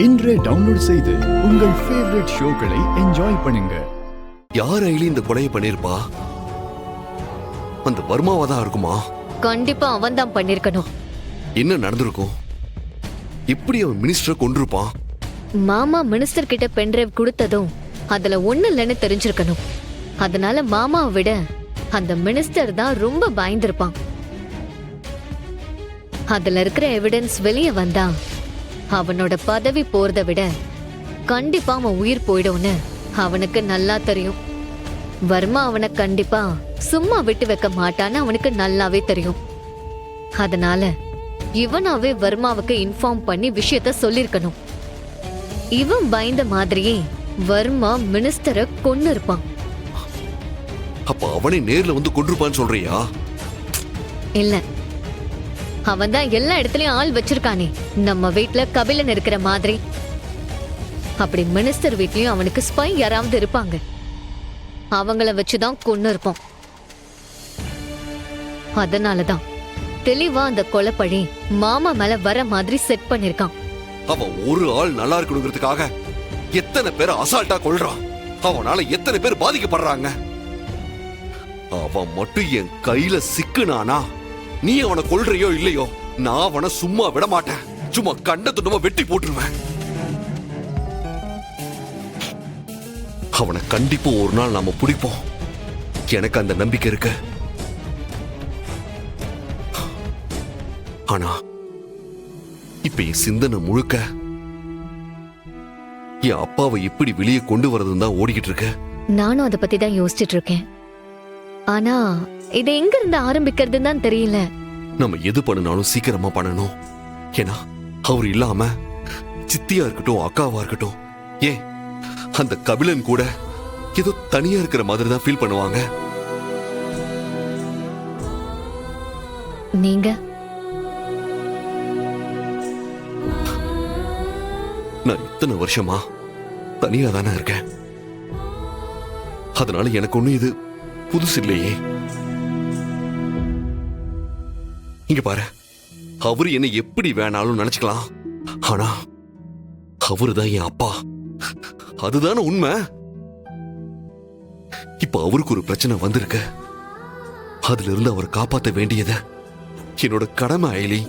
இன்றே டவுன்லோட் செய்து உங்கள் ஃபேவரட் ஷோக்களை என்ஜாய் பண்ணுங்க. யார் ஐலி இந்த கொலையை பண்ணிருப்பா? அந்த வர்மாவா தான் இருக்குமா? கண்டிப்பா அவன் தான் பண்ணிருக்கணும். என்ன நடந்திருக்கும்? எப்படி அவன் மினிஸ்டரை கொன்றிருப்பான்? மாமா மினிஸ்டர் கிட்ட பென்டிரைவ் கொடுத்ததும் அதுல ஒண்ணு இல்லைன்னு தெரிஞ்சிருக்கணும். அதனால மாமாவை விட அந்த மினிஸ்டர் தான் ரொம்ப பயந்திருப்பான். அதுல இருக்கிற எவிடன்ஸ் வெளியே வந்தா அவனோட பதவி போறதை விட கண்டிப்பா அவன் உயிர் போயிடும்னு அவனுக்கு நல்லா தெரியும். வர்மா அவனை கண்டிப்பா சும்மா விட்டு வைக்க மாட்டான்னு அவனுக்கு நல்லாவே தெரியும். அதனால இவனாவே வர்மாவுக்கு இன்ஃபார்ம் பண்ணி விஷயத்த சொல்லிருக்கணும். இவன் பயந்த மாதிரியே வர்மா மினிஸ்டரை கொன்னு இருப்பான். அப்ப அவனை நேர்ல வந்து கொன்றிருப்பான்னு சொல்றியா? இல்ல, அவன் தான் எல்லா இடத்துலயும் ஆள் வச்சிருக்கானே. நம்ம வீட்ல கபிலன் இருக்கிற மாதிரி அப்படி மினிஸ்டர் வீட்லயும் அவனுக்கு ஸ்பை யாராவது இருப்பாங்க. அவங்கள வச்சுதான் கொன்னு இருப்போம். அதனாலதான் தெளிவா அந்த கொலைப்பழி மாமா மேல வர மாதிரி செட் பண்ணிருக்கான். அவன் ஒரு ஆள் நல்லா இருக்கணுங்கிறதுக்காக எத்தனை பேர் அசால்ட்டா கொல்றான். அவனால எத்தனை பேர் பாதிக்கப்படுறாங்க. அவன் மட்டும் என் கையில சிக்குனானா, நீ அவனை கொல்றியோ இல்லையோ, நான் அவனை சும்மா விட மாட்டேன். சும்மா கண்ட துண்டமா வெட்டி போட்டுருவேன். அவனை கண்டிப்பா ஒரு நாள் நாம பிடிப்போம். எனக்கு அந்த நம்பிக்கை இருக்கு. ஆனா இப்ப என் சிந்தனை முழுக்க என் அப்பாவை எப்படி வெளியே கொண்டு வரதுன்னு தான் ஓடிக்கிட்டு இருக்கு. நானும் அதை பத்தி தான் யோசிச்சுட்டு இருக்கேன். ஆனா இதை எங்க இருந்து ஆரம்பிக்கிறதுன்னு தான் தெரியல. நம்ம எது பண்ணினாலும் சீக்கிரமா பண்ணணும். ஏன்னா அவர் இல்லாம சித்தியா இருக்கட்டும், அக்காவா இருக்கட்டும், ஏன் அந்த கபிலன் கூட ஏதோ தனியா இருக்கிற மாதிரி தான் ஃபீல் பண்ணுவாங்க. நீங்க நான் இத்தனை வருஷமா தனியா தானே இருக்கேன். அதனால எனக்கு ஒண்ணு இது புதுசு இல்லையே. இங்க பாரு, அவரு என்ன எப்படி வேணாலும் நினைச்சுக்கலாம். ஆனா அவருதான் என் அப்பா. அதுதானே உண்மை. இப்ப அவருக்கு ஒரு பிரச்சனை வந்திருக்கு. அதுல இருந்து அவரை காப்பாற்ற வேண்டியது என்னோட கடமை ஐலி.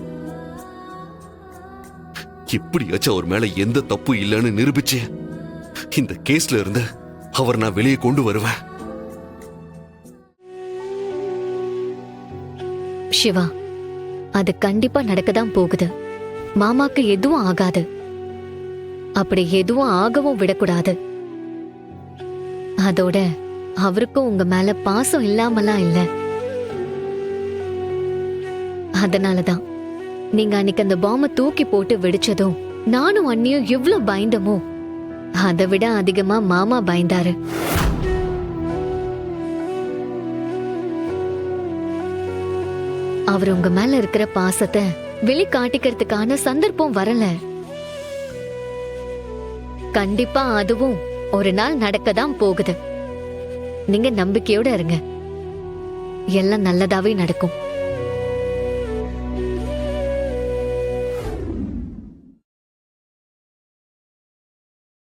எப்படியாச்சும் அவர் மேல எந்த தப்பு இல்லைன்னு நிரூபிச்சு இந்த கேஸ்ல இருந்து அவர் நான் வெளியே கொண்டு வருவேன். சிவா, அது கண்டிப்பா நடக்கதான் போகுது. மாமாக்கு எதுவும் ஆகாது. அப்படி எதுவும் ஆகவும் விடக்கூடாது. அதோட அவருக்கும் உங்க மேல பாசம் இல்லாமலாம் இல்ல. அதனாலதான் நீங்க அன்னைக்கு அந்த பாம்பை தூக்கி போட்டு வெடிச்சதும் நானும் அண்ணியும் எவ்வளவு பயந்தமோ அதை விட அதிகமா மாமா பயந்தாரு. அவர் உங்க மேல இருக்கிற பாசத்தை வெளிக்காட்டிக்கிறதுக்கான சந்தர்ப்பம் வரல. கண்டிப்பா அதுவும் ஒரு நாள் நடக்கதான் போகுது. நீங்க நம்பிக்கையோட இருங்க. எல்லாம் நல்லதாவே நடக்கும்.